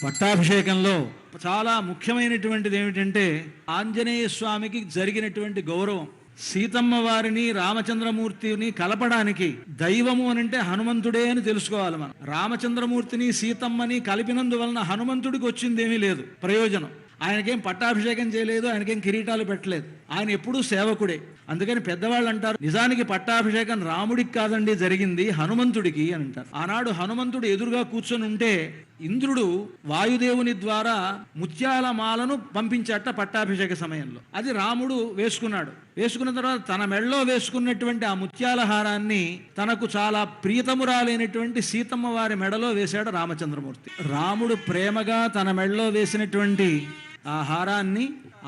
పట్టాభిషేకంలో చాలా ముఖ్యమైనటువంటిది ఏమిటంటే ఆంజనేయ స్వామికి జరిగినటువంటి గౌరవం. సీతమ్మ వారిని రామచంద్రమూర్తిని కలపడానికి దైవము అనంటే హనుమంతుడే అని తెలుసుకోవాలి మనం. రామచంద్రమూర్తిని సీతమ్మని కలిపినందువలన హనుమంతుడికి వచ్చిందేమీ లేదు ప్రయోజనం. ఆయనకేం పట్టాభిషేకం చేయలేదు, ఆయనకేం కిరీటాలు పెట్టలేదు, ఆయన ఎప్పుడూ సేవకుడే. అందుకని పెద్దవాళ్ళు అంటారు, నిజానికి పట్టాభిషేకం రాముడికి కాదండి జరిగింది, హనుమంతుడికి అని అంటారు. ఆనాడు హనుమంతుడు ఎదురుగా కూర్చొని ఉంటే ఇంద్రుడు వాయుదేవుని ద్వారా ముత్యాల మాలను పంపించట పట్టాభిషేక సమయంలో. అది రాముడు వేసుకున్నాడు. వేసుకున్న తర్వాత తన మెళ్ళలో వేసుకున్నటువంటి ఆ ముత్యాల హారాన్ని తనకు చాలా ప్రియతమురాలైనటువంటి సీతమ్మ వారి మెడలో వేశాడు రామచంద్రమూర్తి. రాముడు ప్రేమగా తన మెడలో వేసినటువంటి ఆ హారాన్ని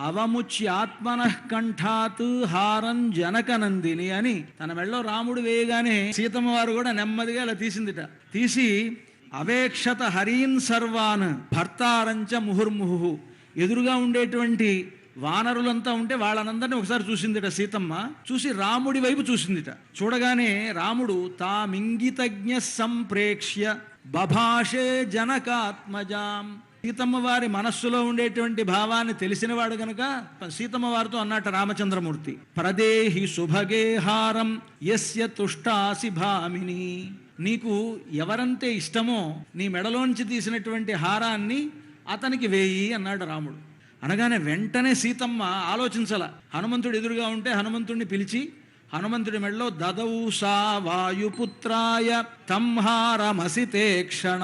అవముచ్యాత్మనః కంఠాత్ హారం జనకనందిని అని తన మెడలో రాముడు వేయగానే సీతమ్మ వారు కూడా నెమ్మదిగా ఇలా తీసిందిట. తీసి అవేక్షత హరీన్ సర్వాన్ భర్తారంచ ముహుర్ముహు, ఎదురుగా ఉండేటువంటి వానరులంతా ఉంటే వాళ్ళనందరినీ ఒకసారి చూసిందిట సీతమ్మ. చూసి రాముడి వైపు చూసిందిట. చూడగానే రాముడు తామింగితజ్ఞ సంప్రేక్ష్య బభాషే జనకాత్మజాం, సీతమ్మ వారి మనస్సులో ఉండేటువంటి భావాన్ని తెలిసినవాడు గనుక సీతమ్మ వారితో అన్నట్టు రామచంద్రమూర్తి, ప్రదేహి సుభగే హారం యస్య తుష్టాసి భామిని, నీకు ఎవరంతే ఇష్టమో నీ మెడలోంచి తీసినటువంటి హారాన్ని అతనికి వేయి అన్నాడు రాముడు. అనగానే వెంటనే సీతమ్మ ఆలోచించాల. హనుమంతుడు ఎదురుగా ఉంటే హనుమంతుడిని పిలిచి హనుమంతుడి మెడలో దదౌ సా వాయుపుత్రాయ తంహారమసితే క్షణ,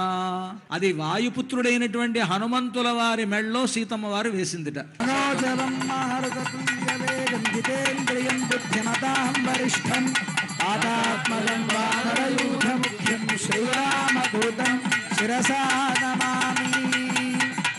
అది వాయుపుత్రుడైనటువంటి హనుమంతుల వారి మెడలో సీతమ్మ వారు వేసిందిట. శ్రీరామదూతం శిరసా